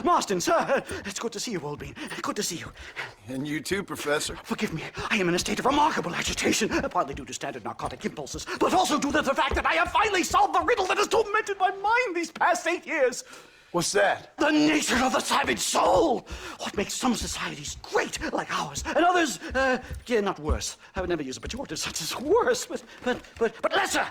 Marston, sir. It's good to see you, old bean. Good to see you. And you too, Professor. Forgive me. I am in a state of remarkable agitation, partly due to standard narcotic impulses, but also due to the fact that I have finally solved the riddle that has tormented my mind these past 8 years. What's that? The nature of the savage soul. What makes some societies great, like ours, and others, not worse. I would never use a pejorative such as worse, but lesser.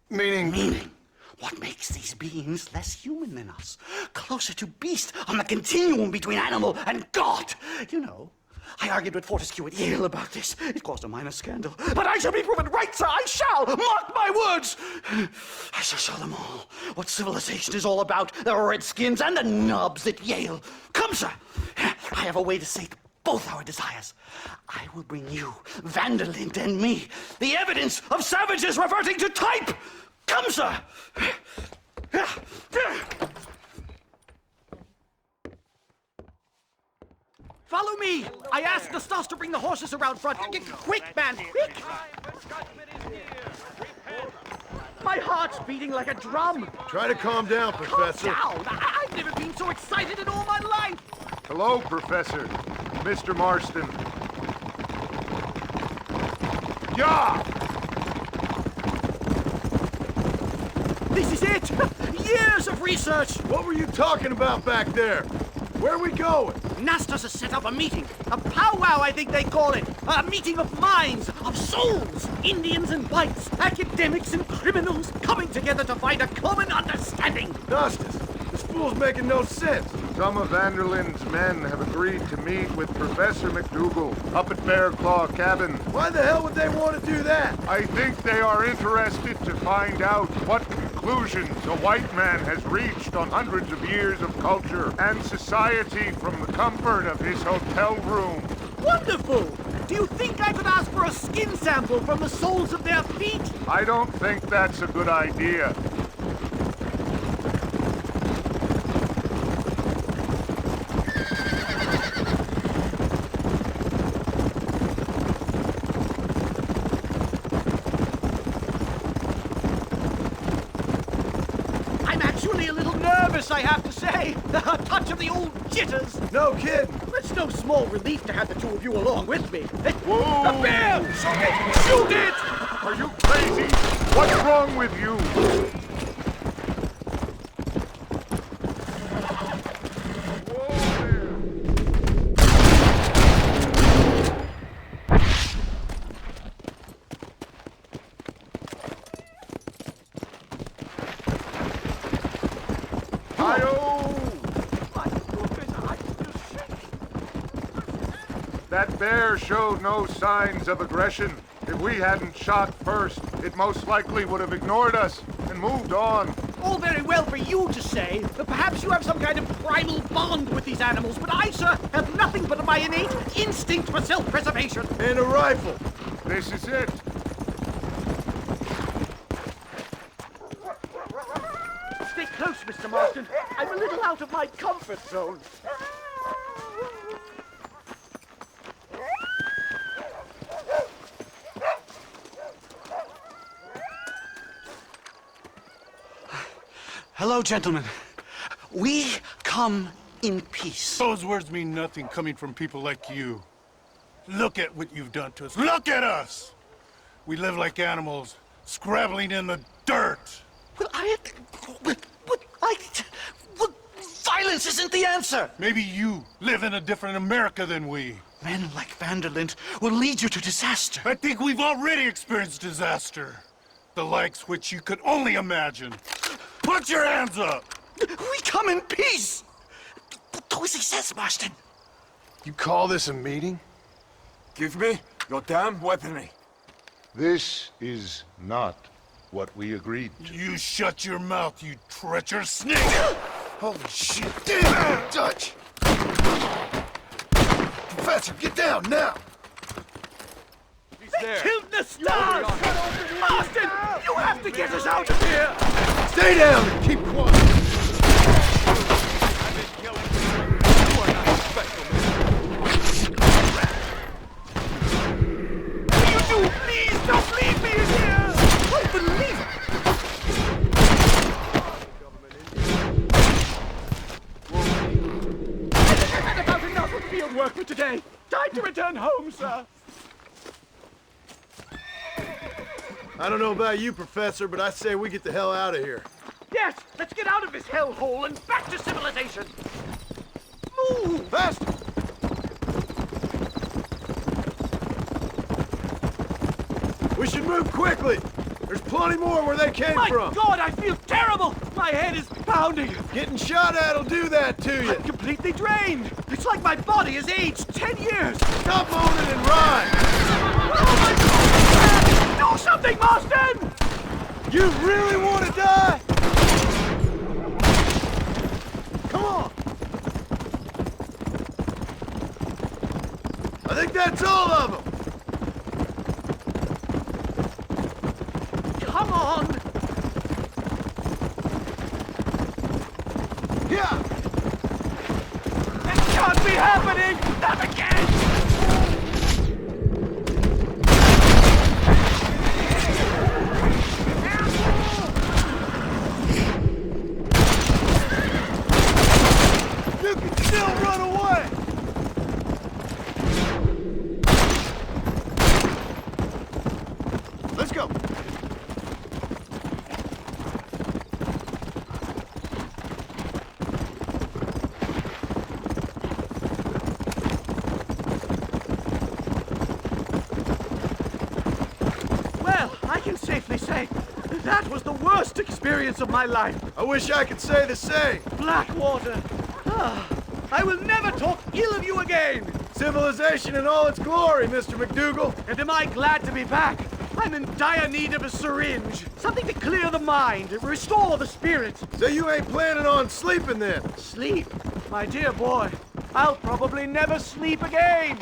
Meaning. What makes these beings less human than us? Closer to beast on the continuum between animal and God. You know, I argued with Fortescue at Yale about this. It caused a minor scandal. But I shall be proven right, sir. I shall. Mark my words. I shall show them all what civilization is all about. The redskins and the nubs at Yale. Come, sir. I have a way to sate both our desires. I will bring you, Vanderlinde and me, the evidence of savages reverting to type. Come, sir. Follow me! I asked the Stas to bring the horses around front. Quick, man, quick! My heart's beating like a drum. Try to calm down, Professor. Calm down! I've never been so excited in all my life! Hello, Professor. Mr. Marston. Yeah! This is it! Years of research! What were you talking about back there? Where are we going? Nastas has set up a meeting. A powwow, I think they call it. A meeting of minds, of souls. Indians and whites, academics and criminals coming together to find a common understanding. Nastas, this fool's making no sense. Some of Vanderlinde's men have agreed to meet with Professor McDougal up at Bear Claw Cabin. Why the hell would they want to do that? I think they are interested to find out what conclusions a white man has reached on hundreds of years of culture and society from the comfort of his hotel room. Wonderful! Do you think I could ask for a skin sample from the soles of their feet? I don't think that's a good idea. I have to say. A touch of the old jitters. No kidding. It's no small relief to have the two of you along with me. Whoa! A bear! Shoot it! Shoot it! Are you crazy? What's wrong with you? That bear showed no signs of aggression. If we hadn't shot first, it most likely would have ignored us and moved on. All very well for you to say. Perhaps you have some kind of primal bond with these animals, but I, sir, have nothing but my innate instinct for self-preservation. And a rifle. This is it. Stay close, Mr. Marston. I'm a little out of my comfort zone. Hello, gentlemen. We come in peace. Those words mean nothing coming from people like you. Look at what you've done to us. Look at us! We live like animals, scrabbling in the dirt. Well, violence isn't the answer. Maybe you live in a different America than we. Men like Vanderlinde will lead you to disaster. I think we've already experienced disaster. The likes which you could only imagine. Put your hands up! We come in peace! Do as he says, Marston. You call this a meeting? Give me your damn weaponry. This is not what we agreed to. You shut your mouth, you treacherous snake! Holy shit! Damn, Dutch! Professor, get down now! They killed the stars! Marston, you have to get us out of here! Stay down and keep quiet! I've been killing you. You are not special, What do you do? Please, don't leave me in here! Unbelievable! like to return home, sir. I don't know about you, Professor, but I say we get the hell out of here. Yes, let's get out of this hellhole and back to civilization. Move! Fast! We should move quickly. There's plenty more where they came My from. God, I feel terrible! My head is pounding. Getting shot at'll do that to you. I'm completely drained. It's like my body has aged 10 years. Stop moaning and run. Oh my God! Do something, Marston! You really want to die? Come on. I think that's all of them. Come on! Yeah. It can't be happening! Not again! You can still run away. Let's go. Well, I can safely say that was the worst experience of my life. I wish I could say the same. Blackwater. Ah, I will never talk ill of you again. Civilization in all its glory, Mr. McDougal. And am I glad to be back? I'm in dire need of a syringe. Something to clear the mind, restore the spirit. So you ain't planning on sleeping then? Sleep? My dear boy, I'll probably never sleep again.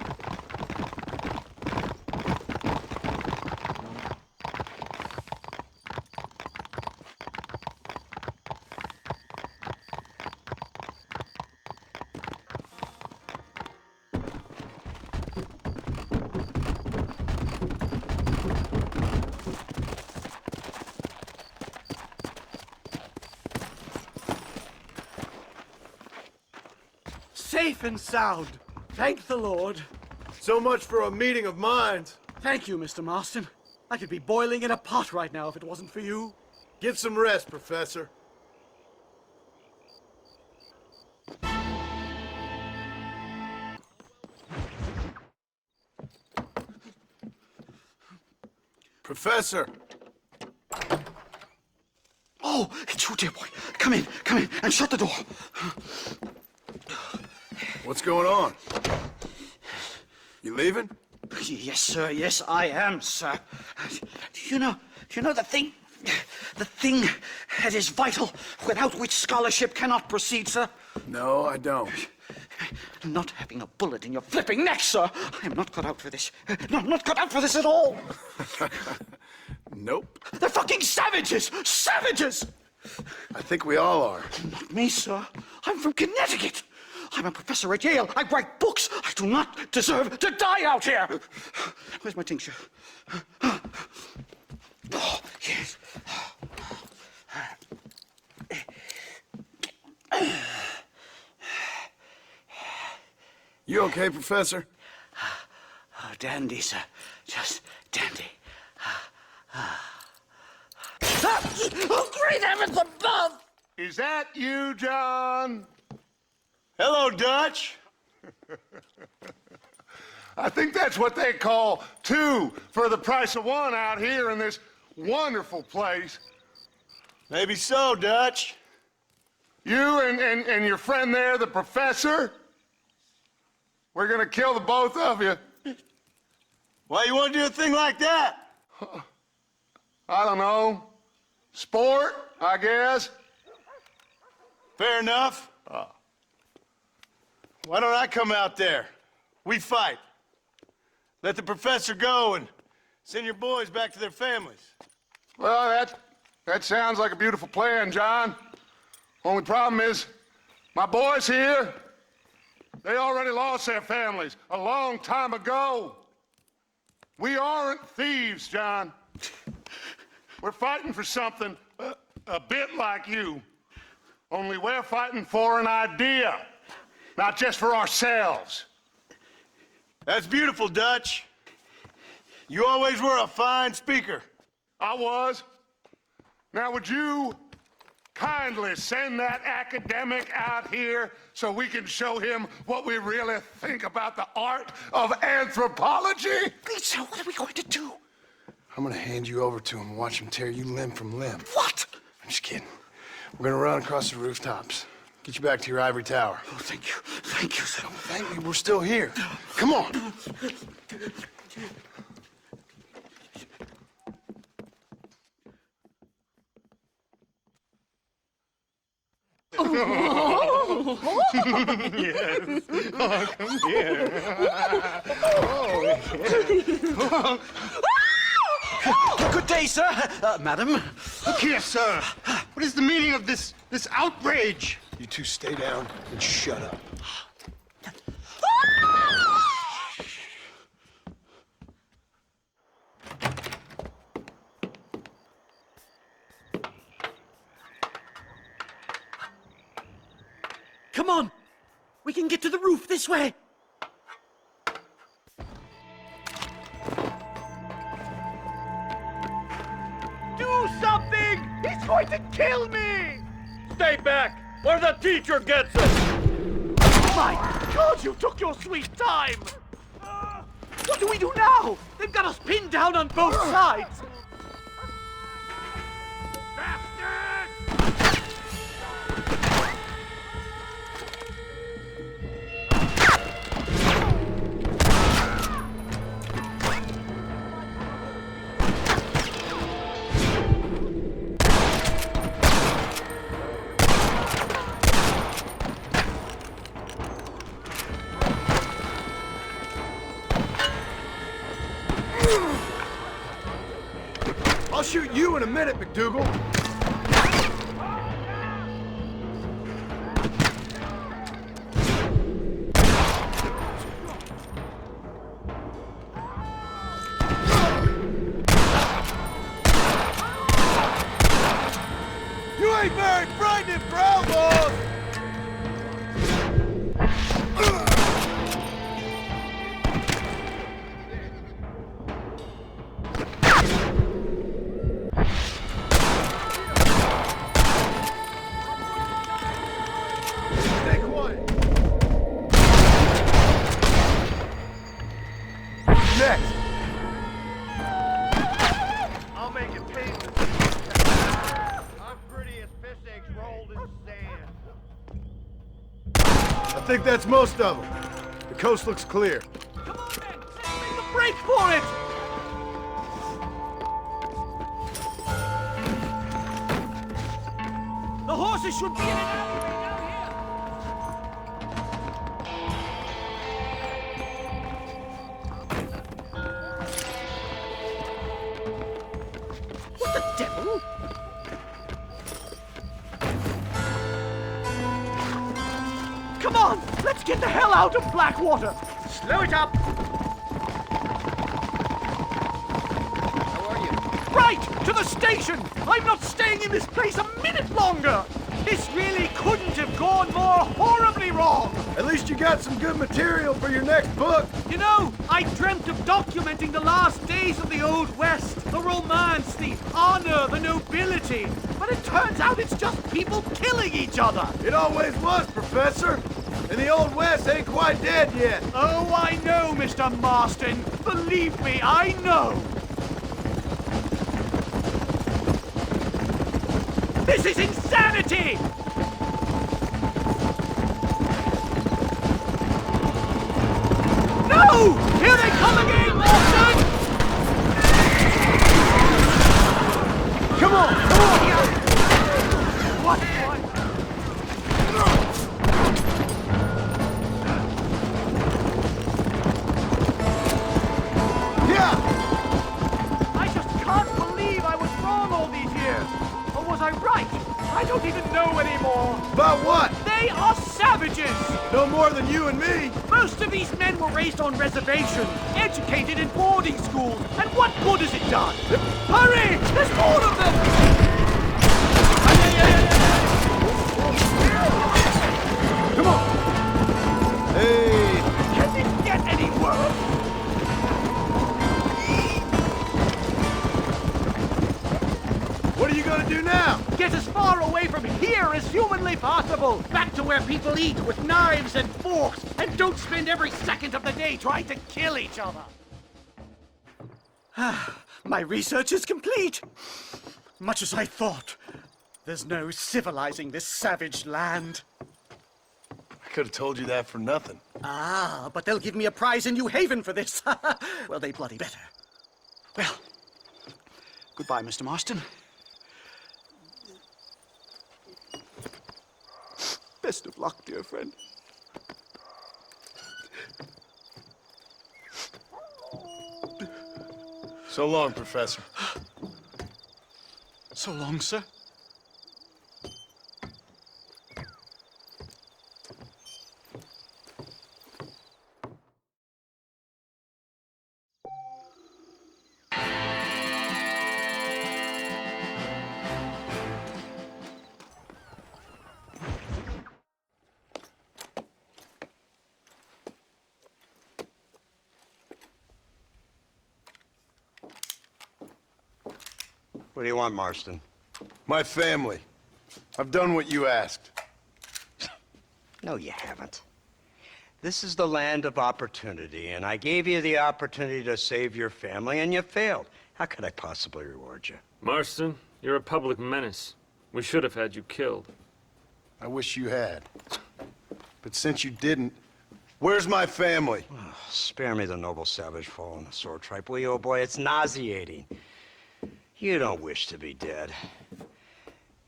Safe and sound. Thank the Lord. So much for a meeting of minds. Thank you, Mr. Marston. I could be boiling in a pot right now if it wasn't for you. Get some rest, Professor. Professor! Oh, it's you, dear boy. Come in, and shut the door. What's going on? You leaving? Yes, sir. Yes, I am, sir. Do you know the thing that is vital, without which scholarship cannot proceed, sir? No, I don't. Not having a bullet in your flipping neck, sir. I am not cut out for this. No, I'm not cut out for this at all. Nope. They're fucking savages! Savages! I think we all are. Not me, sir. I'm from Connecticut. I'm a professor at Yale. I write books. I do not deserve to die out here. Where's my tincture? Oh, yes. You okay, Professor? Oh, dandy, sir. Just dandy. Oh, great heavens above! Is that you, John? Hello, Dutch. I think that's what they call two for the price of one out here in this wonderful place. Maybe so, Dutch. You and your friend there, the professor, we're gonna kill the both of you. Why you want to do a thing like that? I don't know. Sport, I guess. Fair enough. Why don't I come out there? We fight. Let the professor go and send your boys back to their families. Well, that sounds like a beautiful plan, John. Only problem is, my boys here, they already lost their families a long time ago. We aren't thieves, John. We're fighting for something a bit like you. Only we're fighting for an idea, not just for ourselves. That's beautiful, Dutch. You always were a fine speaker. I was. Now, would you kindly send that academic out here so we can show him what we really think about the art of anthropology? Lisa, what are we going to do? I'm gonna hand you over to him and watch him tear you limb from limb. What? I'm just kidding. We're gonna run across the rooftops. Get you back to your ivory tower. Oh, thank you. Thank you, sir. Thank you, we're still here. Come on. Good day, sir. Madam. Look here, sir. What is the meaning of this outrage? You two stay down and shut up. Come on! We can get to the roof this way! Do something! He's going to kill me! Stay back, or the teacher gets it! My God, you took your sweet time! What do we do now? They've got us pinned down on both sides! I'll shoot you in a minute, McDougal. You ain't very frightening for outlaws! Next. I'll make it pay for I'm pretty as fish eggs rolled in sand. I think that's most of them. The coast looks clear. Come on, men! Make a break for it! The horses should be in an alleyway down here! What the devil? Come on! Let's get the hell out of Blackwater! Slow it up! How are you? Right! To the station! I'm not staying in this place a minute longer! This really couldn't have gone more horribly wrong! At least you got some good material for your next book. You know, I dreamt of documenting the last days of the Old West, the romance, the honor, the nobility. But it turns out it's just people killing each other. It always was, Professor. And the Old West ain't quite dead yet. Oh, I know, Mr. Marston. Believe me, I know. This is insanity! No! Here they come again, Marston! Come on, come on! What? Yeah! I just can't believe I was wrong all these years. Or was I right? I don't even know anymore. About what? They are savages! No more than you and me. Most of these men were raised on reservations, educated in boarding schools, and what good has it done? Hurry! There's more of them! Come on. Hey. Can it get any What are you gonna do now? Get as far away from here as humanly possible. Back to where people eat with knives and forks, and don't spend every second of the day trying to kill each other. My research is complete. Much as I thought. There's no civilizing this savage land. I could have told you that for nothing. Ah, but they'll give me a prize in New Haven for this. Well, they bloody better. Well, goodbye, Mr. Marston. Best of luck, dear friend. So long, Professor. So long, sir. What do you want, Marston? My family. I've done what you asked. No, you haven't. This is the land of opportunity, and I gave you the opportunity to save your family, and you failed. How could I possibly reward you? Marston, you're a public menace. We should have had you killed. I wish you had. But since you didn't, where's my family? Oh, spare me the noble savage fall on the sword tripe, will you, old boy? It's nauseating. You don't wish to be dead.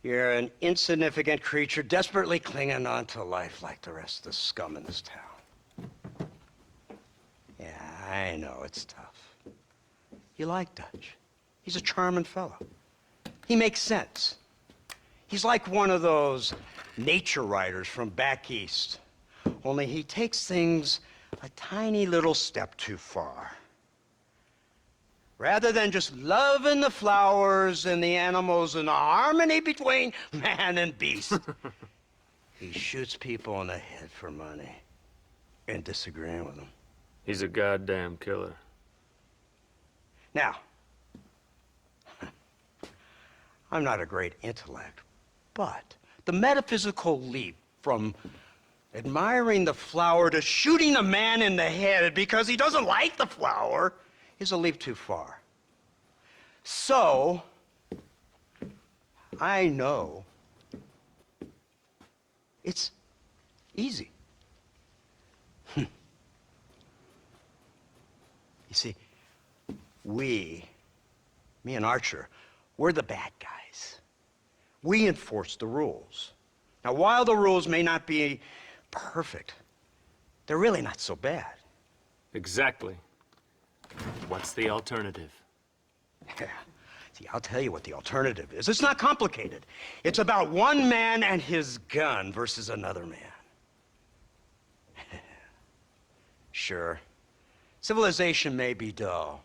You're an insignificant creature desperately clinging on to life like the rest of the scum in this town. Yeah, I know it's tough. You like Dutch. He's a charming fellow. He makes sense. He's like one of those nature writers from back east. Only he takes things a tiny little step too far. Rather than just loving the flowers and the animals and the harmony between man and beast, he shoots people in the head for money and disagreeing with them. He's a goddamn killer. Now, I'm not a great intellect, but the metaphysical leap from admiring the flower to shooting a man in the head because he doesn't like the flower is a leap too far. So, I know it's easy. You see, me and Archer, we're the bad guys. We enforce the rules. Now, while the rules may not be perfect, they're really not so bad. Exactly. What's the alternative? Yeah. See, I'll tell you what the alternative is. It's not complicated. It's about one man and his gun versus another man. Sure, civilization may be dull,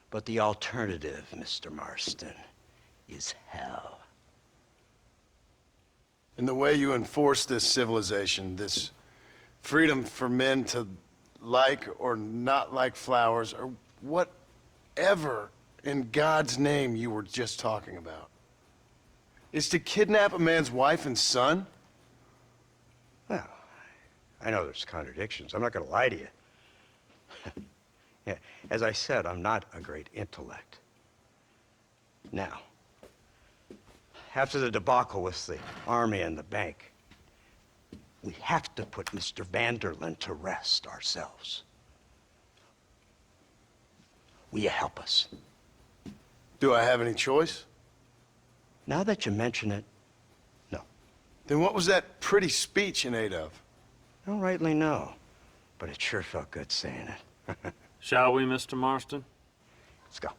but the alternative, Mr. Marston, is hell. And the way you enforce this civilization, this freedom for men to like or not like flowers, or whatever in God's name you were just talking about, is to kidnap a man's wife and son? Well, I know there's contradictions. I'm not going to lie to you. Yeah, as I said, I'm not a great intellect. Now, after the debacle with the army and the bank, we have to put Mr. Vanderlyn to rest ourselves. Will you help us? Do I have any choice? Now that you mention it, no. Then what was that pretty speech in aid of? I don't rightly know, but it sure felt good saying it. Shall we, Mr. Marston? Let's go.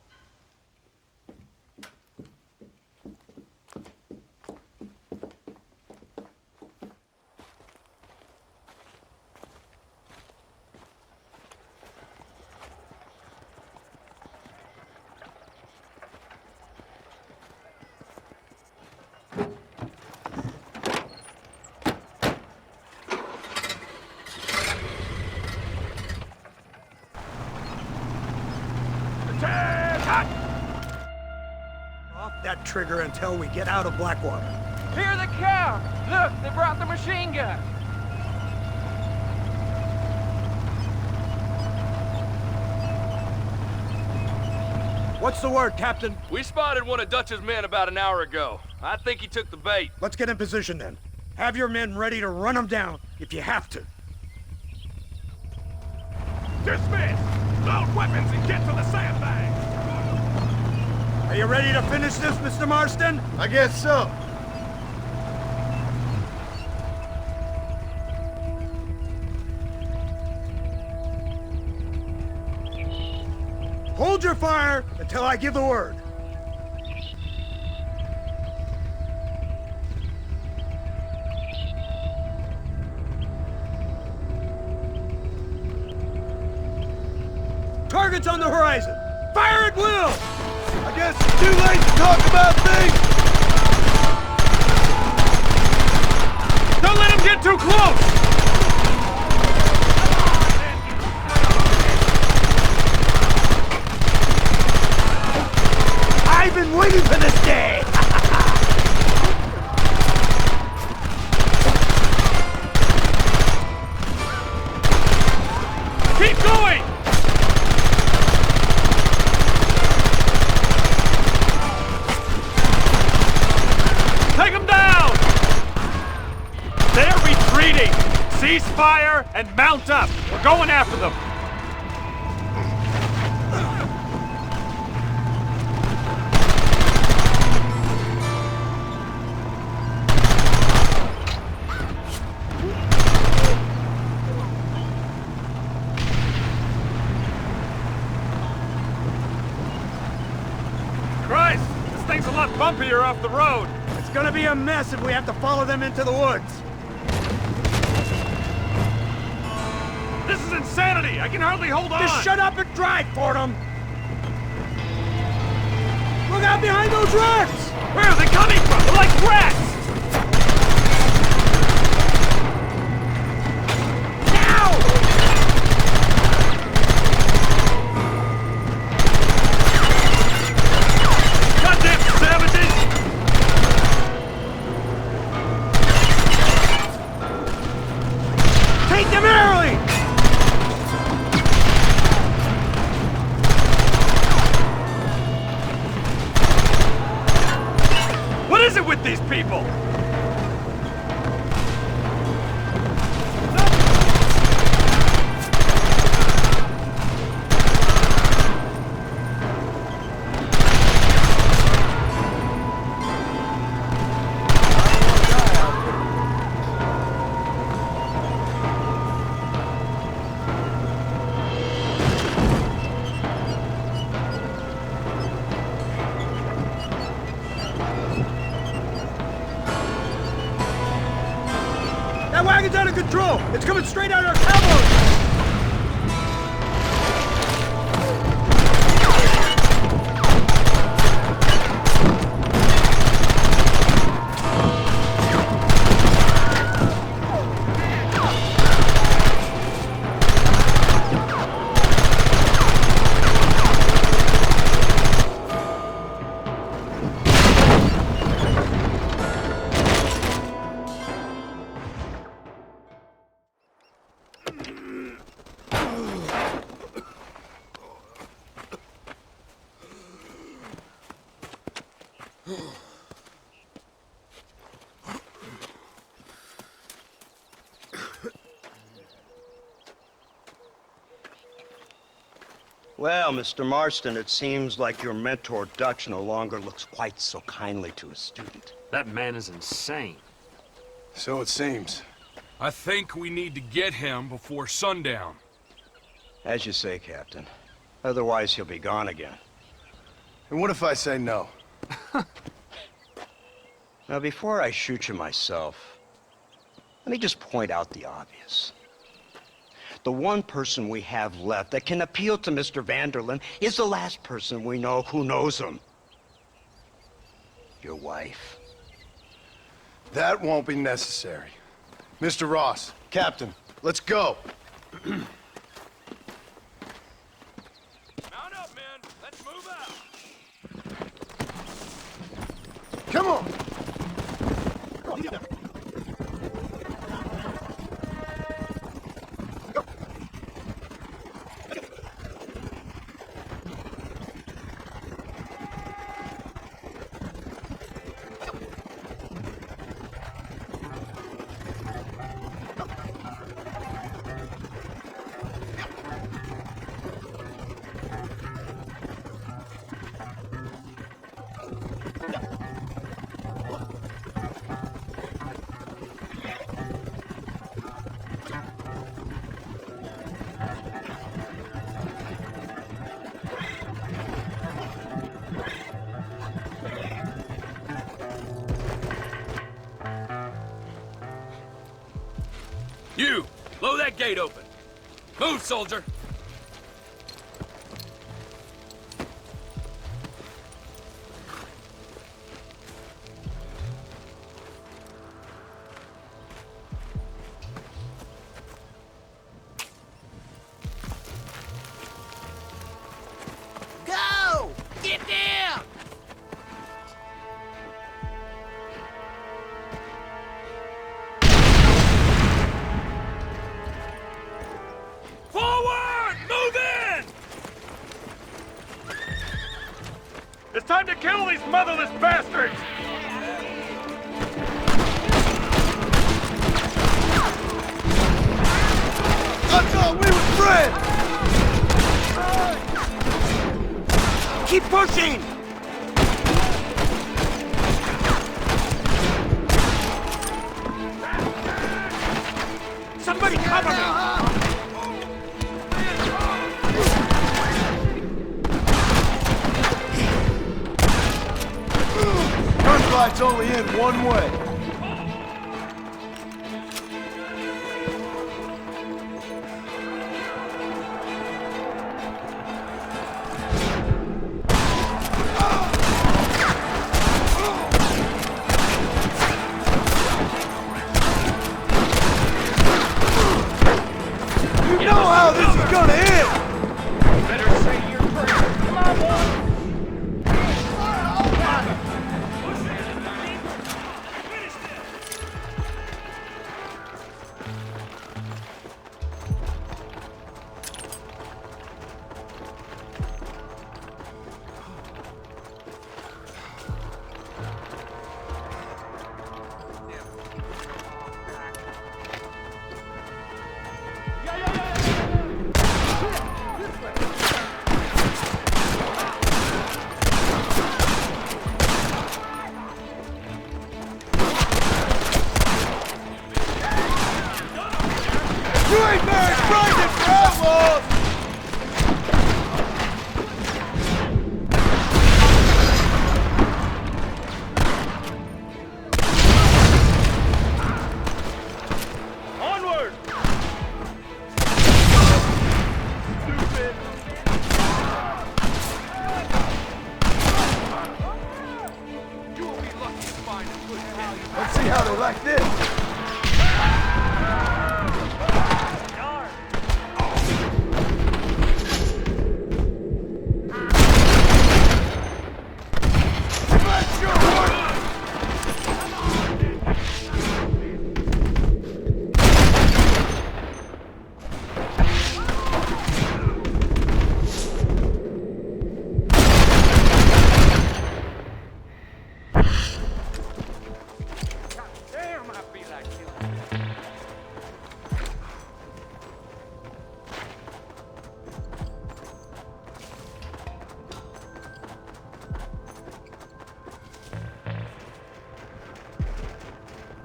Off that trigger until we get out of Blackwater. Here they come! Look, they brought the machine gun! What's the word, Captain? We spotted one of Dutch's men about an hour ago. I think he took the bait. Let's get in position then. Have your men ready to run them down if you have to. Dismiss! Load weapons and get to the sandbags! Are you ready to finish this, Mr. Marston? I guess so. Hold your fire until I give the word. Targets on the horizon. Fire at will! I guess it's too late to talk about things. Don't let him get too close! I've been waiting for this day! Keep going! Take them down! They're retreating! Cease fire and mount up! We're going after them! Christ! This thing's a lot bumpier off the road! It's gonna be a mess if we have to follow them into the woods. This is insanity! I can hardly hold on! Just shut up and drive, Fordham! Look out behind those rocks! Where are they coming from? They're like rats! Goddamn savages! Take them early! What is it with these people? That wagon's out of control! It's coming straight at our cavalry! Well, Mr. Marston, it seems like your mentor Dutch no longer looks quite so kindly to his student. That man is insane. So it seems. I think we need to get him before sundown. As you say, Captain. Otherwise, he'll be gone again. And what if I say no? Now, before I shoot you myself, let me just point out the obvious. The one person we have left that can appeal to Mr. Vanderlyn is the last person we know who knows him. Your wife. That won't be necessary. Mr. Ross, Captain, let's go. Mount up, man. Let's move out. Come on! You, blow that gate open. Move, soldier. Go! Get down! Forward! Move in! It's time to kill these motherless bastards! I thought we were friends! Keep pushing! Somebody cover me! Gunfight's only in one way. You know how this is gonna end! Better say your prayers. Come on, boy! You ain't very frightened for outlaws! Onward! Stupid! You will be lucky to find a good cat. Let's see how they like this. Bless your heart! Damn, I feel like killing.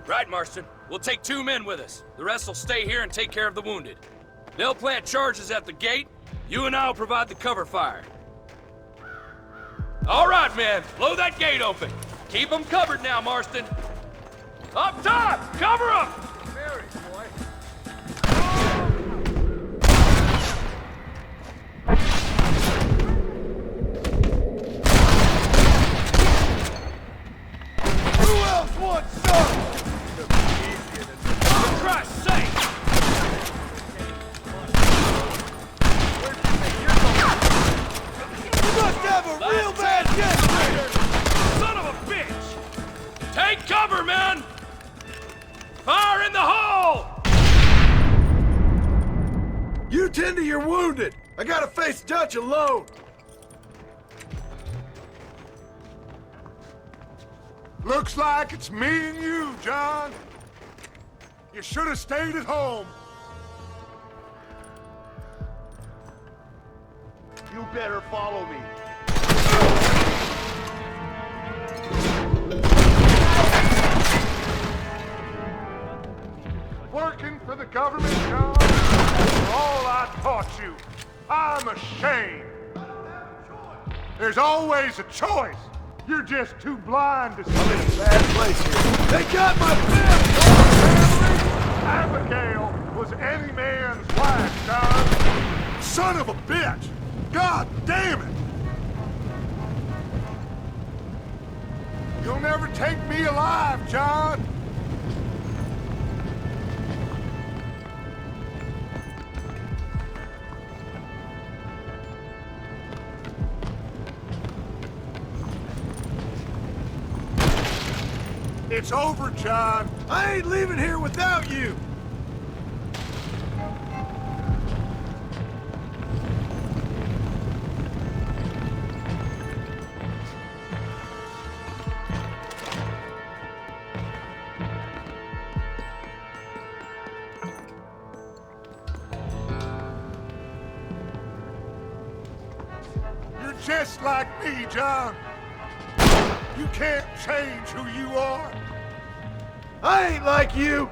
Right, Marston. We'll take 2 men with us. The rest will stay here and take care of the wounded. They'll plant charges at the gate. You and I will provide the cover fire. All right, men. Blow that gate open. Keep them covered now, Marston. Up top! Cover them! Who else wants some? For Christ's sake! Take cover, men! Fire in the hole! You tend to your wounded. I gotta face Dutch alone. Looks like it's me and you, John. You should have stayed at home. You better follow me. Working for the government, John, for all I taught you. I'm ashamed. There's always a choice. You're just too blind to see. I'm in a bad place here. They got my family! Abigail was any man's wife, John. Son of a bitch! God damn it! You'll never take me alive, John! It's over, John. I ain't leaving here without you! You're just like me, John. You can't change who you are. I ain't like you!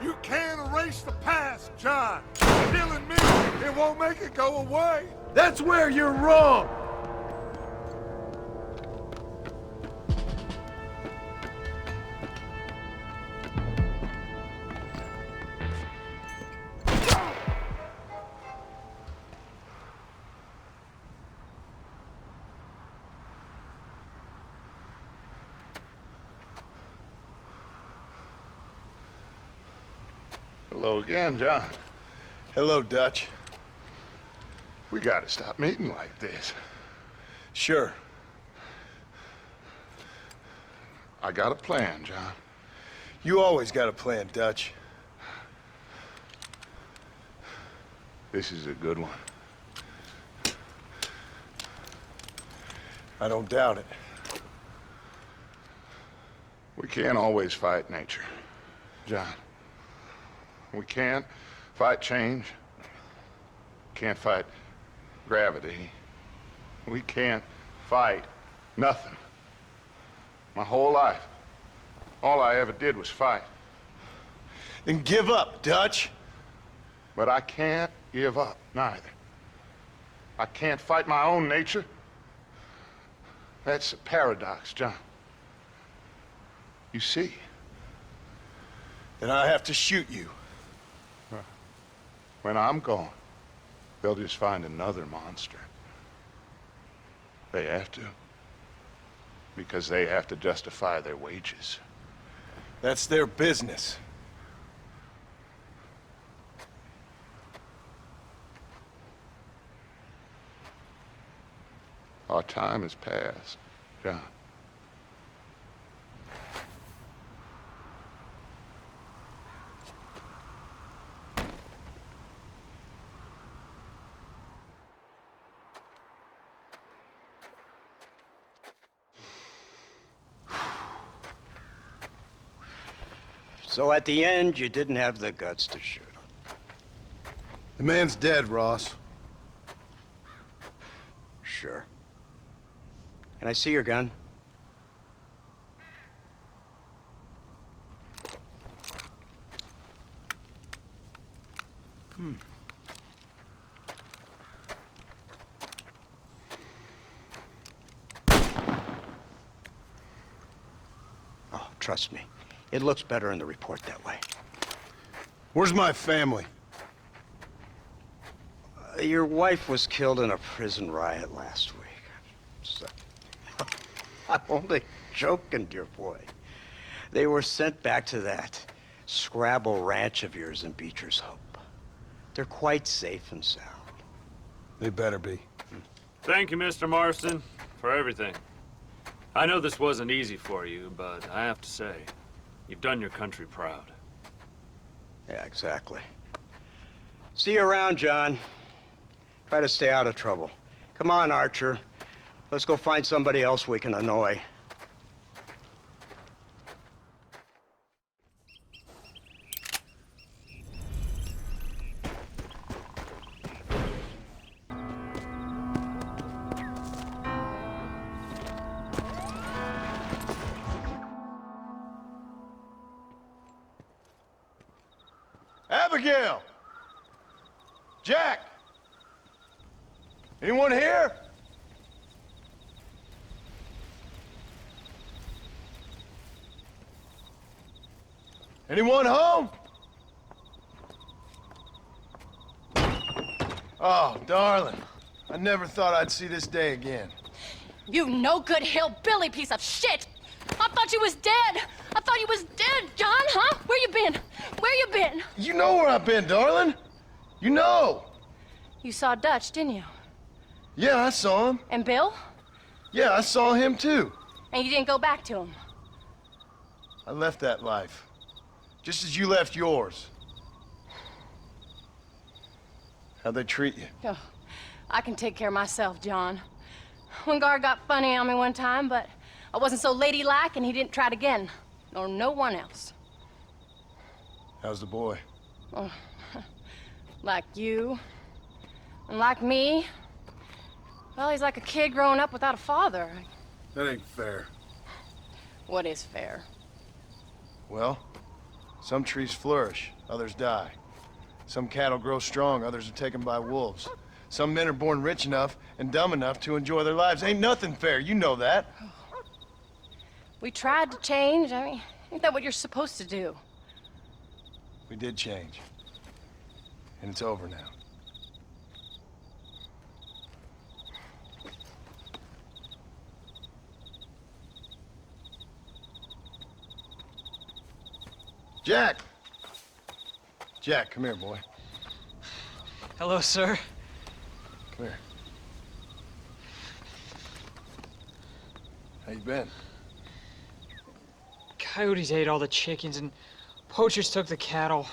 You can't erase the past, John. Killing me, it won't make it go away. That's where you're wrong! Hello again, John. Hello, Dutch. We gotta stop meeting like this. Sure. I got a plan, John. You always got a plan, Dutch. This is a good one. I don't doubt it. We can't always fight nature, John. We can't fight change. Can't fight gravity. We can't fight nothing. My whole life, all I ever did was fight. Then give up, Dutch. But I can't give up, neither. I can't fight my own nature. That's a paradox, John. You see? Then I have to shoot you. When I'm gone, they'll just find another monster. They have to. Because they have to justify their wages. That's their business. Our time has passed, John. So at the end, you didn't have the guts to shoot him. The man's dead, Ross. Sure. Can I see your gun? Trust me. It looks better in the report that way. Where's my family? Your wife was killed in a prison riot last week. So, I'm only joking, dear boy. They were sent back to that Scrabble ranch of yours in Beecher's Hope. They're quite safe and sound. They better be. Thank you, Mr. Marston, for everything. I know this wasn't easy for you, but I have to say, you've done your country proud. Yeah, exactly. See you around, John. Try to stay out of trouble. Come on, Archer. Let's go find somebody else we can annoy. Abigail! Jack! Anyone here? Anyone home? Oh, darling. I never thought I'd see this day again. You no good hillbilly piece of shit! I thought you was dead! I thought you was dead, John, huh? Where you been? Where you been? You know where I've been, darling. You know. You saw Dutch, didn't you? Yeah, I saw him. And Bill? Yeah, I saw him too. And you didn't go back to him? I left that life. Just as you left yours. How'd they treat you? Oh, I can take care of myself, John. One guard got funny on me one time, but I wasn't so ladylike and he didn't try it again. Nor no one else. How's the boy? Oh, like you. And like me. Well, he's like a kid growing up without a father. That ain't fair. What is fair? Well, some trees flourish, others die. Some cattle grow strong, others are taken by wolves. Some men are born rich enough and dumb enough to enjoy their lives. Ain't nothing fair, you know that. We tried to change. I mean, ain't that what you're supposed to do? We did change. And it's over now. Jack! Jack, come here, boy. Hello, sir. Come here. How you been? Coyotes ate all the chickens and poachers took the cattle.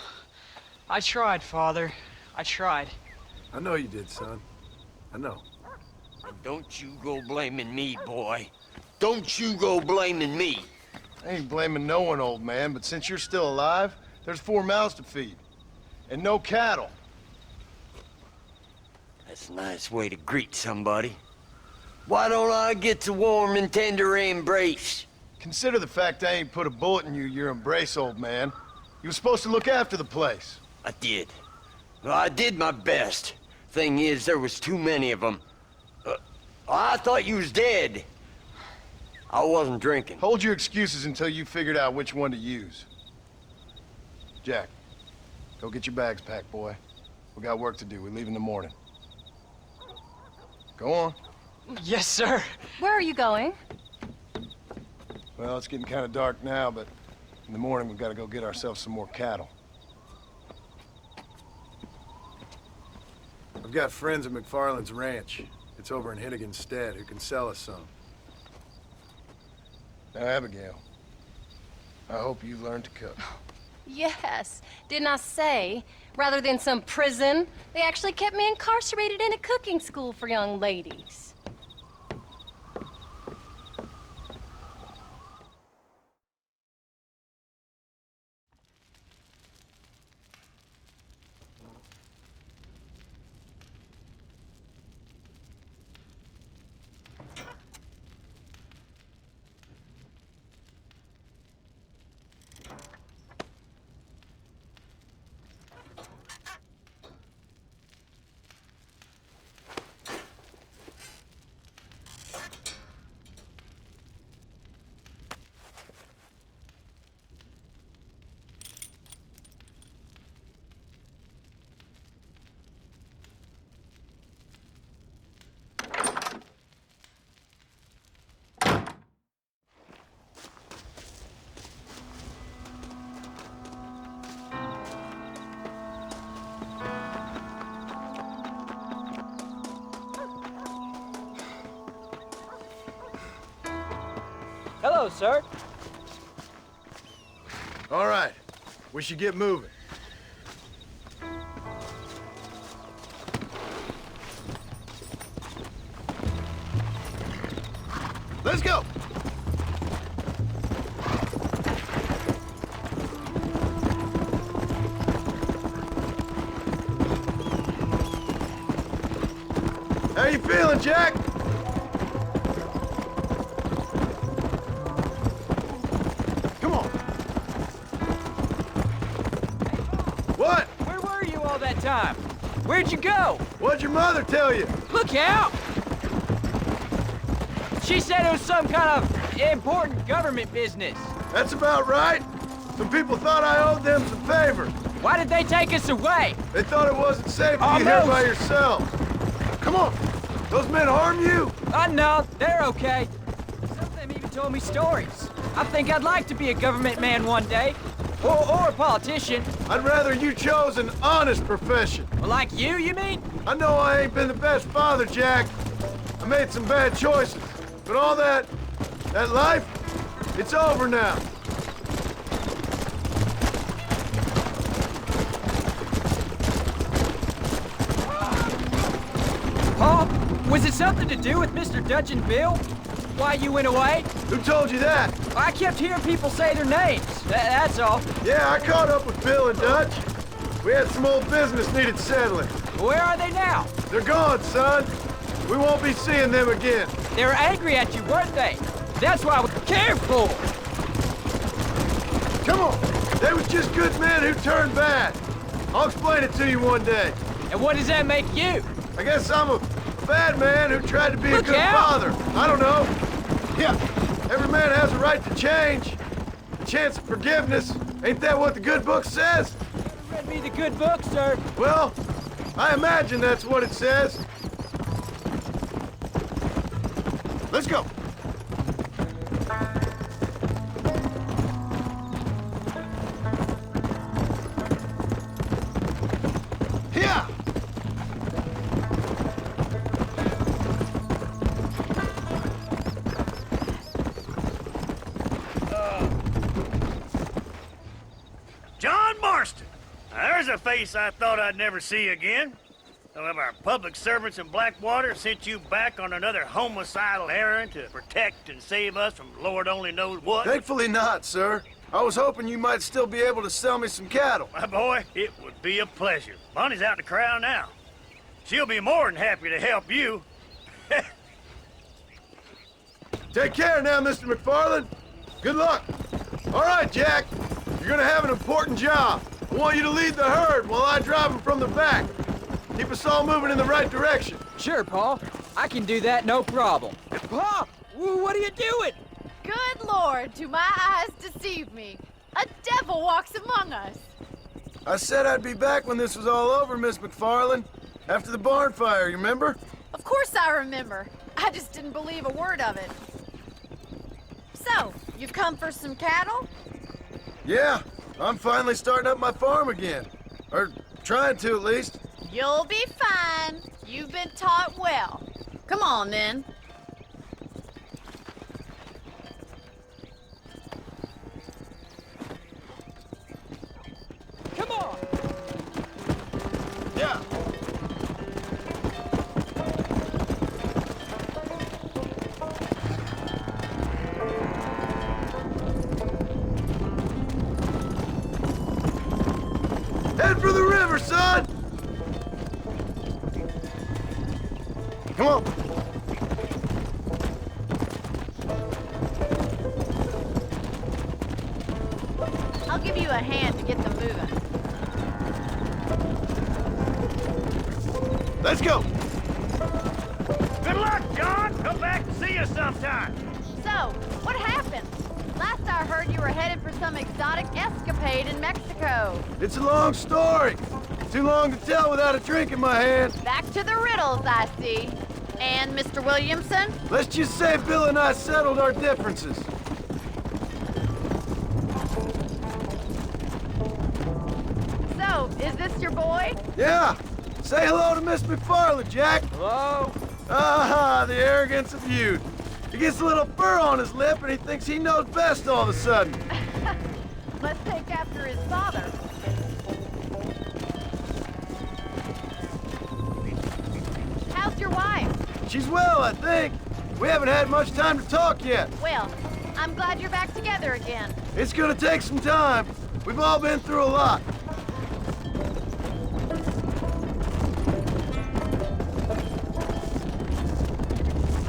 I tried, Father. I tried. I know you did, son. I know. Don't you go blaming me, boy. Don't you go blaming me. I ain't blaming no one, old man, but since you're still alive, there's 4 mouths to feed. And no cattle. That's a nice way to greet somebody. Why don't I get a warm and tender embrace? Consider the fact I ain't put a bullet in your embrace, old man. You were supposed to look after the place. I did. Well, I did my best. Thing is, there was too many of them. I thought you was dead. I wasn't drinking. Hold your excuses until you figured out which one to use. Jack, go get your bags packed, boy. We got work to do. We leave in the morning. Go on. Yes, sir. Where are you going? Well, it's getting kind of dark now, but in the morning we've got to go get ourselves some more cattle. I've got friends at McFarland's ranch. It's over in Hennigan's Stead who can sell us some. Now, Abigail, I hope you learned to cook. Yes. Didn't I say, rather than some prison, they actually kept me incarcerated in a cooking school for young ladies. Hello, sir. All right, we should get moving. Let's go! How you feeling, Jack? Come on. What? Where were you all that time? Where'd you go? What'd your mother tell you? Look out! She said it was some kind of important government business. That's about right. Some people thought I owed them some favors. Why did they take us away? They thought it wasn't safe to be here by yourselves. Come on. Those men harm you? No, they're okay. Some of them even told me stories. I think I'd like to be a government man one day. Or a politician. I'd rather you chose an honest profession. Well, like you mean? I know I ain't been the best father, Jack. I made some bad choices. But all that life, it's over now. Paul, was it something to do with Mr. Dutch and Bill? Why you went away? Who told you that? I kept hearing people say their names. That's all. Yeah, I caught up with Bill and Dutch. We had some old business needed settling. Where are they now? They're gone, son. We won't be seeing them again. They were angry at you, weren't they? That's why I was careful. Come on. They was just good men who turned bad. I'll explain it to you one day. And what does that make you? I guess I'm a bad man who tried to be a good out. father. I don't know. Yeah, every man has a right to change. A chance of forgiveness. Ain't that what the good book says? You haven't read me the good book, sir. Well, I imagine that's what it says. Let's go. Here. John Marston. Now, there's a face I thought I'd never see again. Some of our public servants in Blackwater sent you back on another homicidal errand to protect and save us from Lord only knows what. Thankfully not, sir. I was hoping you might still be able to sell me some cattle. My boy, it would be a pleasure. Bonnie's out to corral now. She'll be more than happy to help you. Take care now, Mr. McFarland. Good luck. All right, Jack. You're gonna have an important job. I want you to lead the herd while I drive them from the back. Keep us all moving in the right direction. Sure, Paul. I can do that, no problem. Paul, what are you doing? Good Lord, do my eyes deceive me? A devil walks among us. I said I'd be back when this was all over, Miss McFarland. After the barn fire, you remember? Of course I remember. I just didn't believe a word of it. So, you come for some cattle? Yeah, I'm finally starting up my farm again. Or trying to, at least. You'll be fine. You've been taught well. Come on, then. Come on! Yeah. Head for the river, son! Come on. I'll give you a hand to get them moving. Let's go. Good luck, John. Come back and see us sometime. So, what happened? Last I heard you were headed for some exotic escapade in Mexico. It's a long story. Too long to tell without a drink in my hand. Back to the riddles, I see. And Mr. Williamson? Let's just say Bill and I settled our differences. So, is this your boy? Yeah. Say hello to Miss McFarland, Jack. Hello? Ah, the arrogance of youth. He gets a little fur on his lip and he thinks he knows best all of a sudden. Let's take after his father. How's your wife? She's well, I think. We haven't had much time to talk yet. Well, I'm glad you're back together again. It's gonna take some time. We've all been through a lot.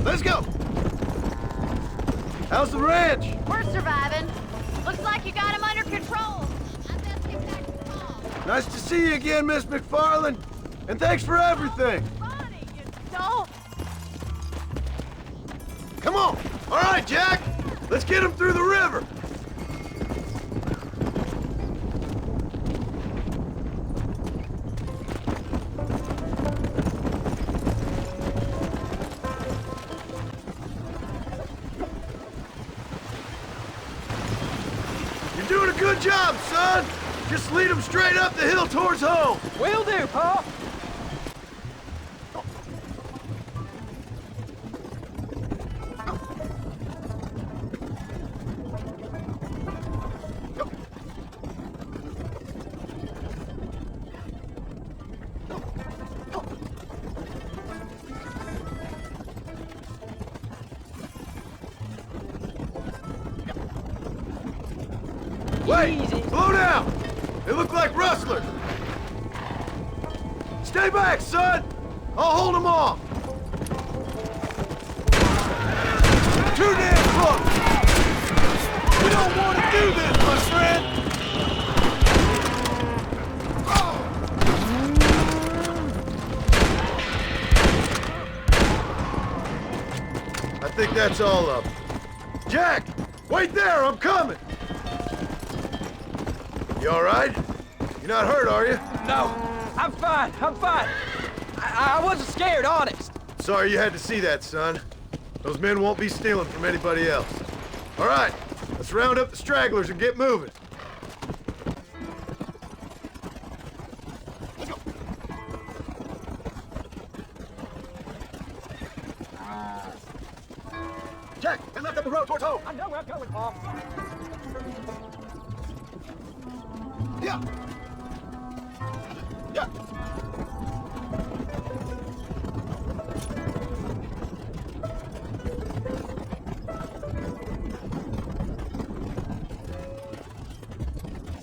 Let's go! How's the ranch? We're surviving. Looks like you got him under control. I best get back to the farm. Nice to see you again, Miss McFarland. And thanks for everything. Funny, you don't. Come on! All right, Jack! Let's get him through the river! You're doing a good job, son! Just lead him straight up the hill towards home! Will do, Pa! Wait! Slow down! They look like rustlers! Stay back, son! I'll hold them off! Too damn close! We don't want to do this, my friend! I think that's all of them. Jack! Wait there! I'm coming! You all right? You're not hurt, are you? No, I'm fine. I'm fine. I wasn't scared, honest. Sorry you had to see that, son. Those men won't be stealing from anybody else. All right, let's round up the stragglers and get moving. Let's go. Jack, they left up the road towards home. I know where I'm going, Pa. Yeah. Yeah.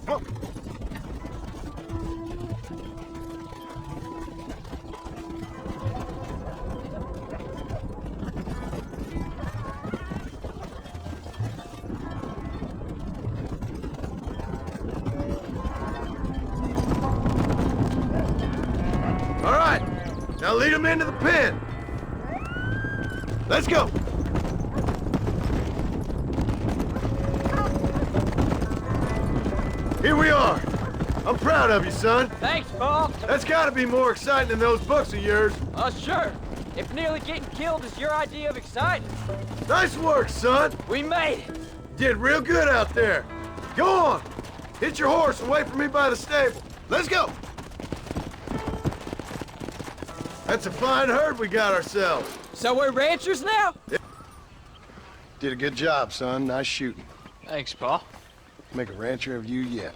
Come on. All right, now lead them into the pen. Let's go. Here we are. I'm proud of you, son. Thanks, Pa. That's gotta be more exciting than those books of yours. Sure. If nearly getting killed is your idea of exciting. Nice work, son. We made it. Did real good out there. Go on. Hit your horse and wait for me by the stable. Let's go. That's a fine herd we got ourselves. So we're ranchers now? Did a good job, son. Nice shooting. Thanks, Pa. Make a rancher of you yet.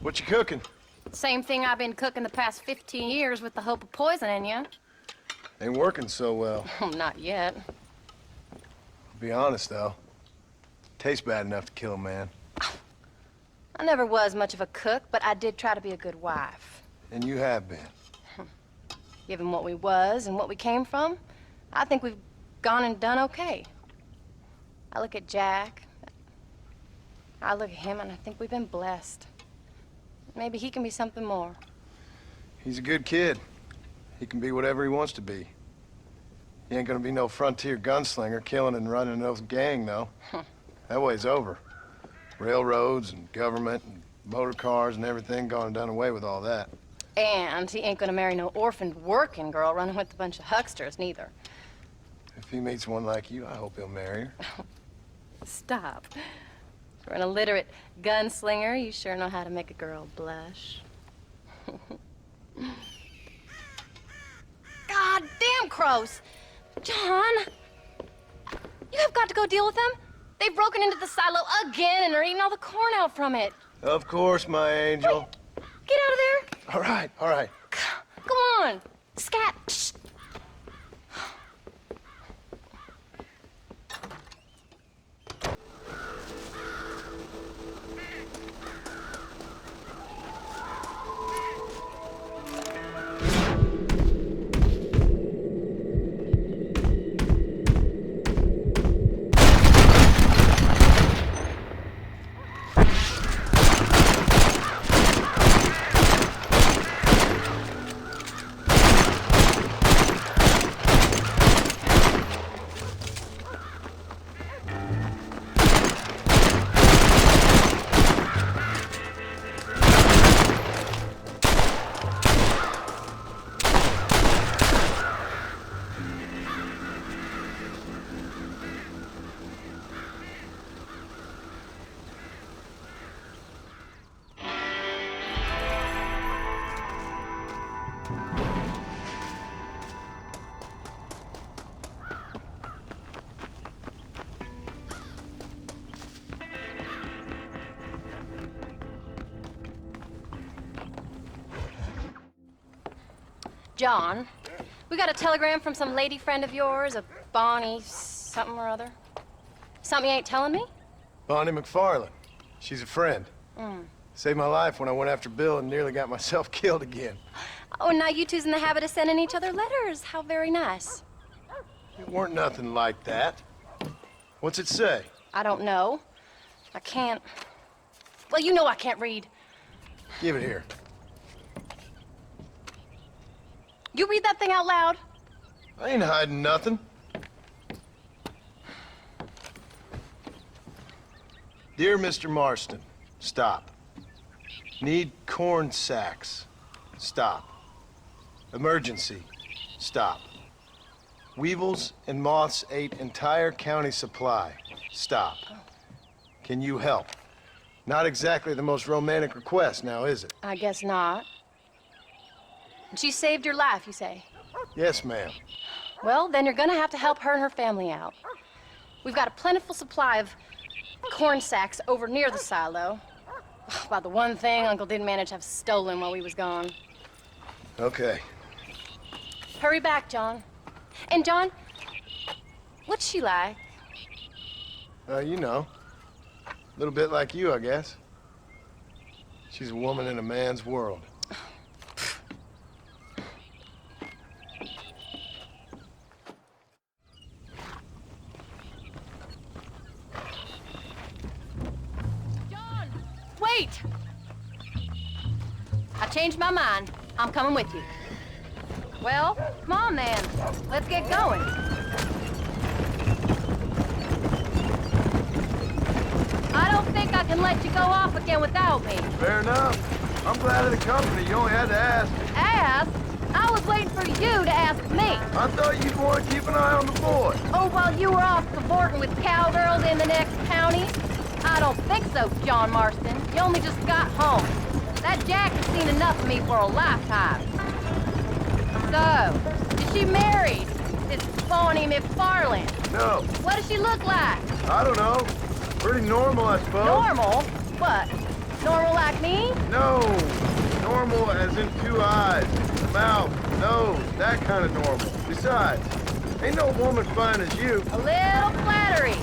What you cooking? Same thing I've been cooking the past 15 years with the hope of poisoning you. Ain't working so well. Oh, not yet. Be honest, though. Tastes bad enough to kill a man. I never was much of a cook, but I did try to be a good wife. And you have been. Given what we was and what we came from, I think we've gone and done okay. I look at Jack, I look at him, and I think we've been blessed. Maybe he can be something more. He's a good kid. He can be whatever he wants to be. He ain't gonna be no frontier gunslinger killing and running no gang, though. That way's over. Railroads and government and motor cars and everything gone and done away with all that. And he ain't gonna marry no orphaned working girl running with a bunch of hucksters, neither. If he meets one like you, I hope he'll marry her. Stop. For an illiterate gunslinger, you sure know how to make a girl blush. God damn crows! John! You have got to go deal with them. They've broken into the silo again and are eating all the corn out from it. Of course, my angel. Wait, get out of there. All right, all right. Go on. Scat. Shh. John, we got a telegram from some lady friend of yours, a Bonnie something or other. Something you ain't telling me? Bonnie McFarland. She's a friend. Mm. Saved my life when I went after Bill and nearly got myself killed again. Oh, and now you two's in the habit of sending each other letters. How very nice. It weren't nothing like that. What's it say? I don't know. I can't... Well, you know I can't read. Give it here. You read that thing out loud? I ain't hiding nothing. Dear Mr. Marston, stop. Need corn sacks. Stop. Emergency. Stop. Weevils and moths ate entire county supply. Stop. Can you help? Not exactly the most romantic request, now is it? I guess not. She saved your life, you say? Yes, ma'am. Well, then you're gonna have to help her and her family out. We've got a plentiful supply of corn sacks over near the silo. About the one thing Uncle didn't manage to have stolen while we was gone. Okay. Hurry back, John. And John, what's she like? You know. A little bit like you, I guess. She's a woman in a man's world. Wait! I changed my mind. I'm coming with you. Well, come on then. Let's get going. I don't think I can let you go off again without me. Fair enough. I'm glad of the company. You only had to ask. Ask? I was waiting for you to ask me. I thought you'd want to keep an eye on the boy. Oh, while you were off cavorting with cowgirls in the next county? I don't think so, John Marston. You only just got home. That Jack has seen enough of me for a lifetime. So, is she married? This Bonnie McFarland? No. What does she look like? I don't know. Pretty normal, I suppose. Normal? What? Normal like me? No. Normal as in 2 eyes, mouth, nose, that kind of normal. Besides, ain't no woman fine as you. A little flattery.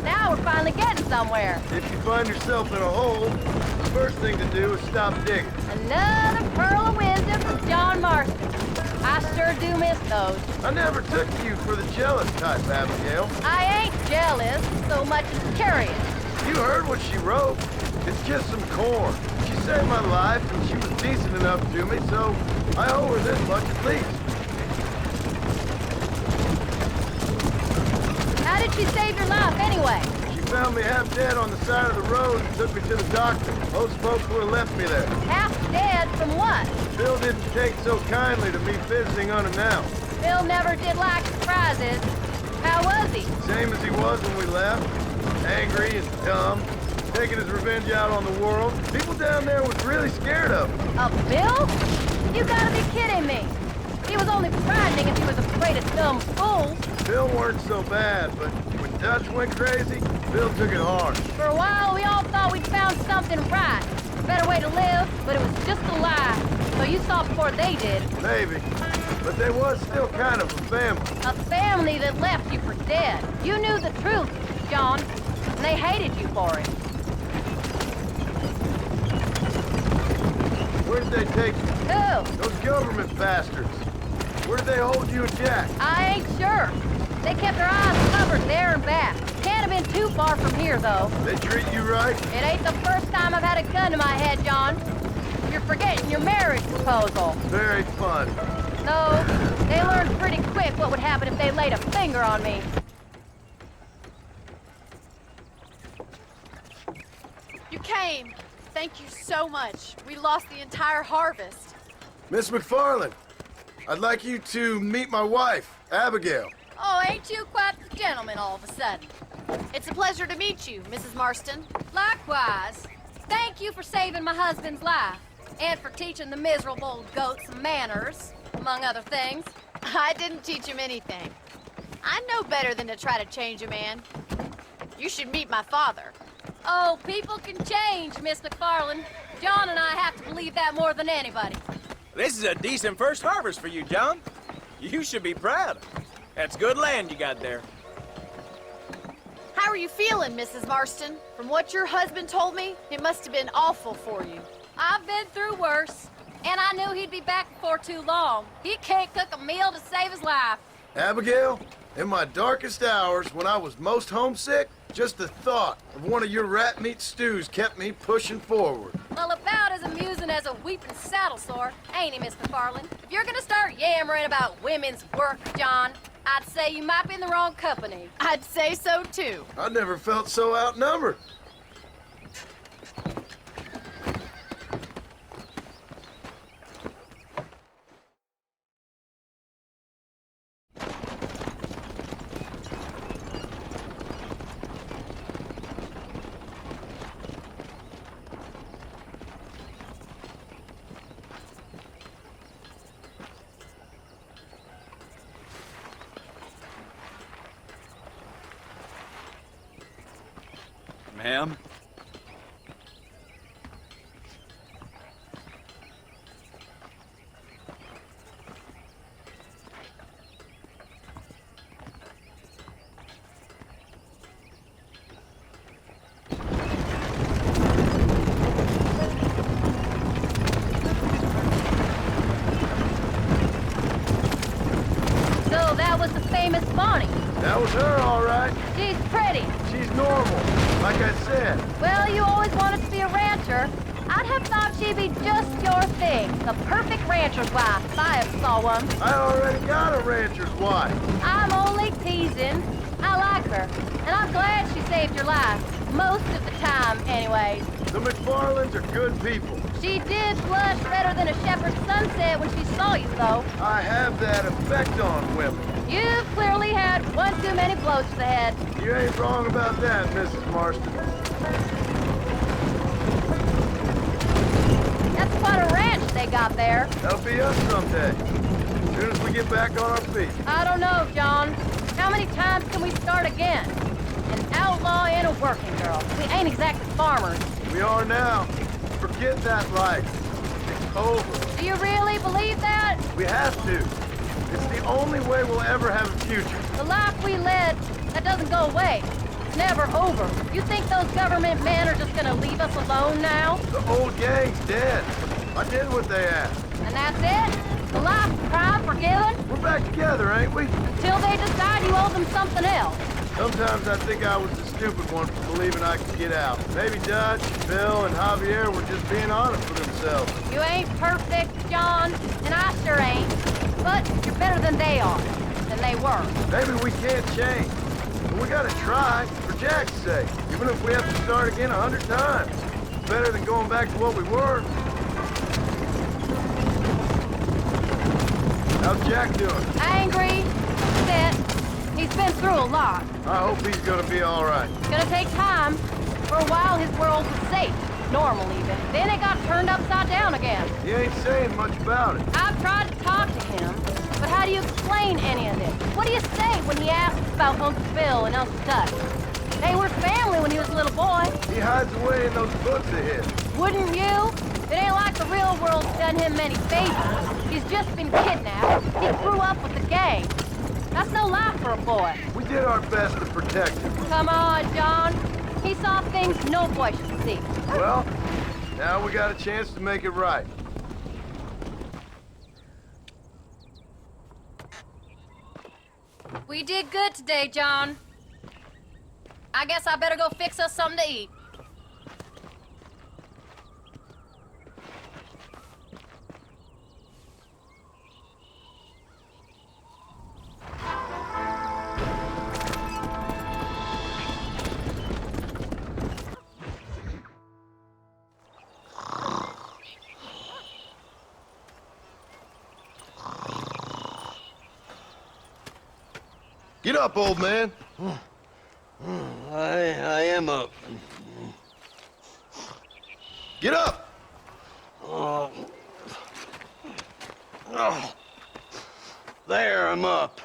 Now we're finally getting somewhere. If you find yourself in a hole, the first thing to do is stop digging. Another pearl of wisdom from John Marston. I sure do miss those. I never took you for the jealous type, Abigail. I ain't jealous so much as curious. You heard what she wrote. It's just some corn. She saved my life, and she was decent enough to me, so I owe her this much at least. How did she save your life, anyway? She found me half dead on the side of the road and took me to the doctor. Most folks would have left me there. Half dead from what? Bill didn't take so kindly to me visiting unannounced. Bill never did like surprises. How was he? Same as he was when we left. Angry and dumb. Taking his revenge out on the world. People down there was really scared of him. Of Bill? You gotta be kidding me. He was only frightening if he was afraid of dumb fools. Bill weren't so bad, but when Dutch went crazy, Bill took it hard. For a while, we all thought we'd found something right. A better way to live, but it was just a lie. So you saw before they did. Maybe. But they was still kind of a family. A family that left you for dead. You knew the truth, John, and they hated you for it. Where did they take you? Who? Those government bastards. Where did they hold you and Jack? I ain't sure. They kept their eyes covered there and back. Can't have been too far from here, though. They treat you right? It ain't the first time I've had a gun to my head, John. You're forgetting your marriage proposal. Very fun. No, they learned pretty quick what would happen if they laid a finger on me. You came. Thank you so much. We lost the entire harvest. Miss McFarland, I'd like you to meet my wife, Abigail. Oh, ain't you quite the gentleman all of a sudden? It's a pleasure to meet you, Mrs. Marston. Likewise. Thank you for saving my husband's life. And for teaching the miserable goat some manners, among other things. I didn't teach him anything. I know better than to try to change a man. You should meet my father. Oh, people can change, Miss McFarland. John and I have to believe that more than anybody. This is a decent first harvest for you, John. You should be proud. That's good land you got there. How are you feeling, Mrs. Marston? From what your husband told me, it must have been awful for you. I've been through worse, and I knew he'd be back before too long. He can't cook a meal to save his life. Abigail, in my darkest hours, when I was most homesick, just the thought of one of your rat meat stews kept me pushing forward. Well, about as amusing as a weeping saddle sore, ain't he, Miss McFarland? If you're gonna start yammering about women's work, John, I'd say you might be in the wrong company. I'd say so, too. I never felt so outnumbered. Ma'am? So that was the famous Bonnie. That was her, all right. She's pretty. She's normal, like I said. Well, you always wanted to be a rancher. I'd have thought she'd be just your thing. The perfect rancher's wife, if I ever saw one. I already got a rancher's wife. I'm only teasing. I like her, and I'm glad she saved your life. Most of the time, anyways. The McFarlands are good people. She did blush redder than a shepherd's sunset when she saw you, though. I have that effect on women. You've clearly had one too many blows to the head. You ain't wrong about that, Mrs. Marston. That's quite a ranch they got there. That'll be us someday. As soon as we get back on our feet. I don't know, John. How many times can we start again? An outlaw and a working girl. We ain't exactly farmers. We are now. Forget that life. It's over. Do you really believe that? We have to. It's the only way we'll ever have a future. The life we led, that doesn't go away. It's never over. You think those government men are just gonna leave us alone now? The old gang's dead. I did what they asked. And that's it? The life of crime forgiven? We're back together, ain't we? Until they decide you owe them something else. Sometimes I think I was the stupid one for believing I could get out. Maybe Dutch, Bill, and Javier were just being honest with themselves. You ain't perfect, John, and I sure ain't. But you're better than they are, than they were. Maybe we can't change, but we gotta try, for Jack's sake. Even if we have to start again 100 times. It's better than going back to what we were. How's Jack doing? Angry, upset, He's been through a lot. I hope he's gonna be all right. It's gonna take time. For a while, his world was safe. Normal, even. Then it got turned upside down again. He ain't saying much about it. I've tried to talk to him, but how do you explain any of this? What do you say when he asks about Uncle Phil and Uncle Tut? They were family when he was a little boy. He hides away in those books of his. Wouldn't you? It ain't like the real world's done him many favors. He's just been kidnapped. He grew up with the gang. That's no life for a boy. We did our best to protect him. Come on, John. He saw things no boy should see. Well, now we got a chance to make it right. We did good today, John. I guess I better go fix us something to eat. Get up, old man. I am up. Get up! Oh. There, I'm up.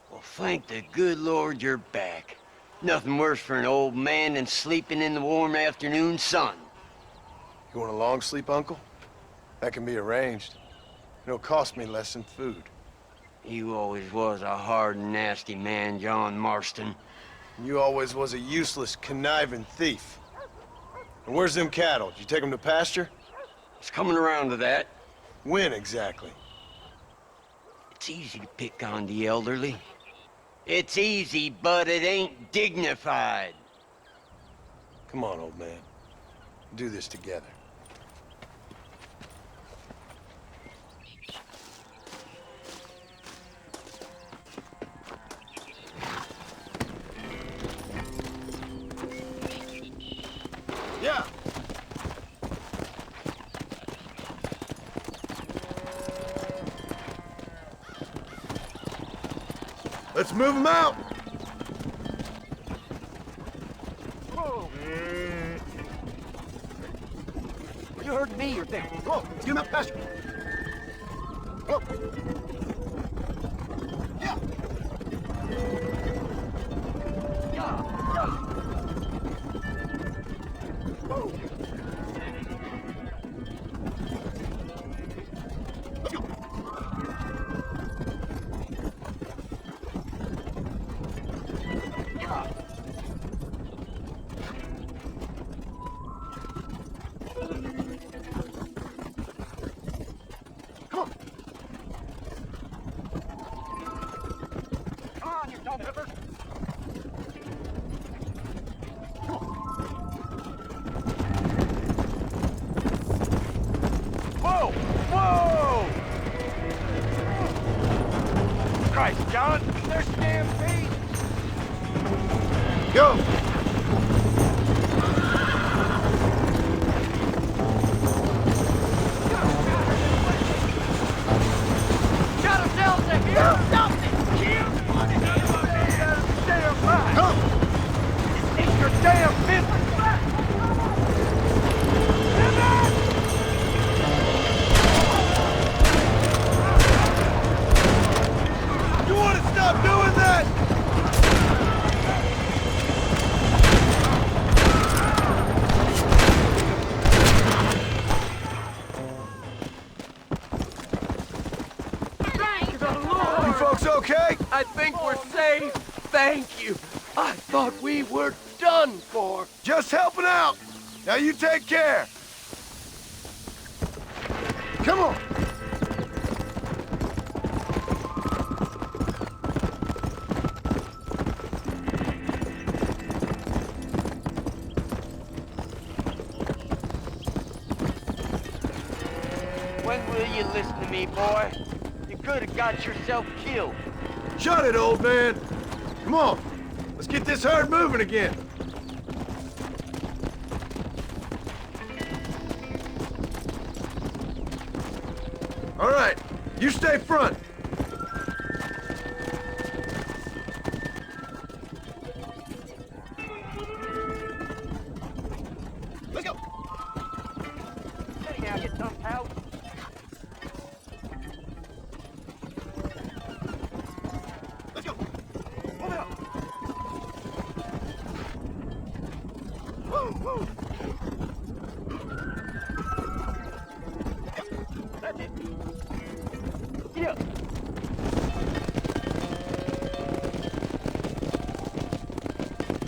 Well, thank the good Lord you're back. Nothing worse for an old man than sleeping in the warm afternoon sun. You want a long sleep, Uncle? That can be arranged. It'll cost me less than food. You always was a hard and nasty man, John Marston. You always was a useless, conniving thief. And where's them cattle? Did you take them to pasture? It's coming around to that. When exactly? It's easy to pick on the elderly. It's easy, but it ain't dignified. Come on, old man. Do this together. Yeah. Let's move him out. You heard me or them? Go, let's get him out faster. Go. Yeah. Christ, John! They're stampede! Go! Got ourselves a hero! Something! Damn right! Come! This ain't your damn business! You want to stop doing that? You folks okay? I think we're safe. Thank you. I thought we were done for. Just helping out. Now you take care. Come on. When will you listen to me, boy? You could have got yourself killed. Shut it, old man. Come on. Let's get this herd moving again. All right. You stay front.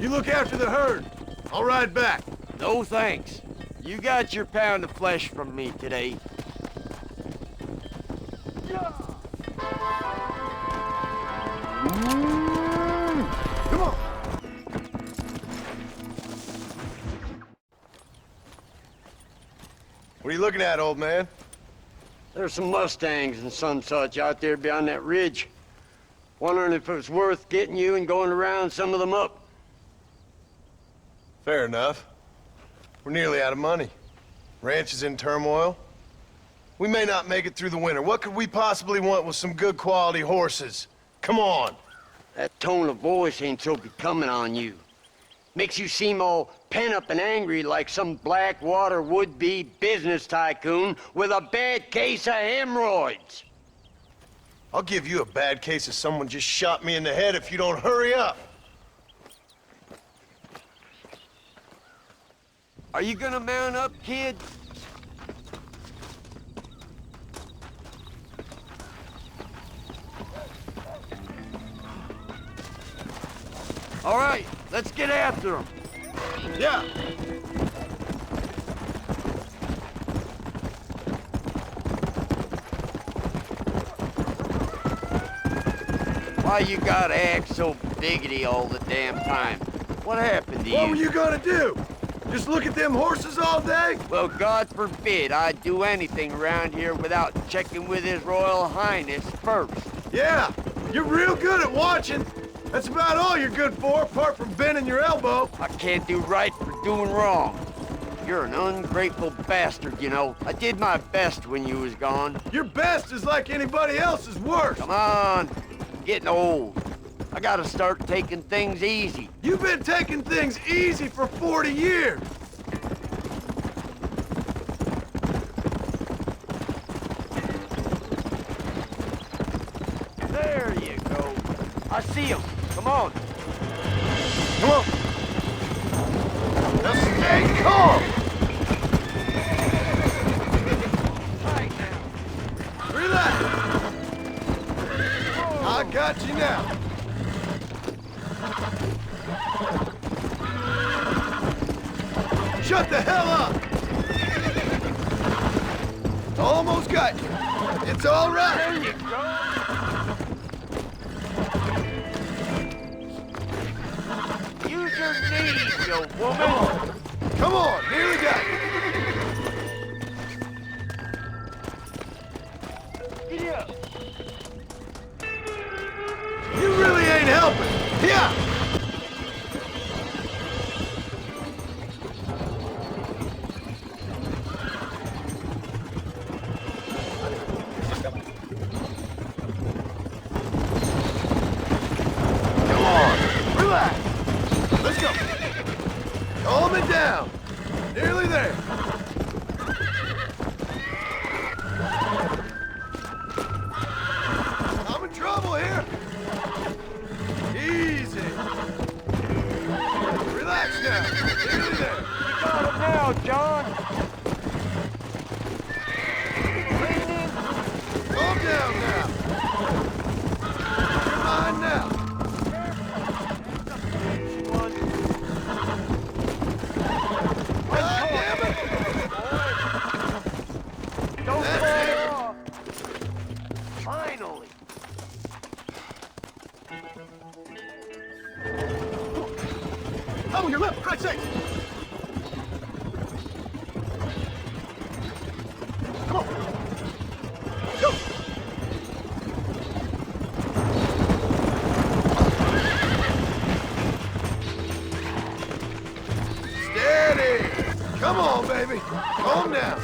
You look after the herd. I'll ride back. No thanks. You got your pound of flesh from me today. Come on. What are you looking at, old man? There's some Mustangs and some such out there beyond that ridge. Wondering if it was worth getting you and going around some of them up. Fair enough. We're nearly out of money. Ranch is in turmoil. We may not make it through the winter. What could we possibly want with some good quality horses? Come on. That tone of voice ain't so becoming on you. Makes you seem all pent up and angry like some Blackwater would-be business tycoon with a bad case of hemorrhoids. I'll give you a bad case of someone just shot me in the head if you don't hurry up. Are you gonna mount up, kid? All right, let's get after him. Yeah. Why you gotta act so biggity all the damn time? What happened to you? What were you gonna do? Just look at them horses all day? Well, God forbid I'd do anything around here without checking with His Royal Highness first. Yeah, you're real good at watching. That's about all you're good for, apart from bending your elbow. I can't do right for doing wrong. You're an ungrateful bastard, you know. I did my best when you was gone. Your best is like anybody else's worst. Come on, I'm getting old. I gotta start taking things easy. You've been taking things easy for 40 years. There you go. I see him. Come on. Come on. Now stay calm. Right now. Relax. I got you now. Shut the hell up! Almost got you. It's all right. There you go. Use your knees, you woman. Come on, nearly got you. Get up. You really ain't helping. Yeah. Calm it down. Nearly there. I'm in trouble here. Easy. Relax now. Nearly there. You got him now, John. Calm down now. You're mine now. Finally. Oh, your lip, for Christ's sake! Come on! Go! Steady! Come on, baby! Calm down!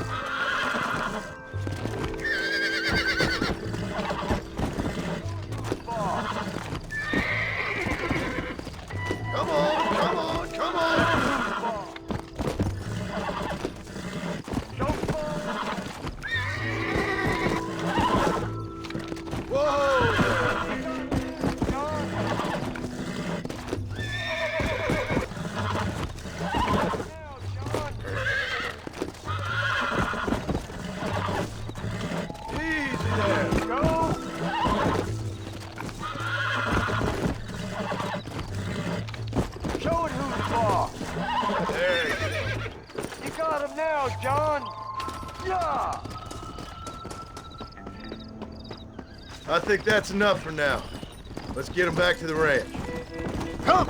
Come on, come on, come on! Don't fall. Whoa! Easy there. Go! Show it I think that's enough for now. Let's get them back to the ranch. Come!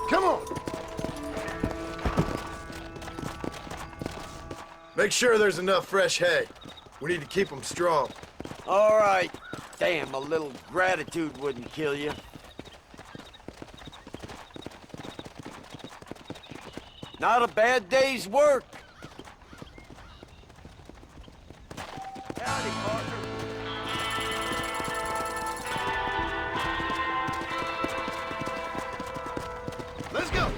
Come on! Make sure there's enough fresh hay. We need to keep them strong. All right. Damn, a little gratitude wouldn't kill you. Not a bad day's work. Howdy, partner. Let's go!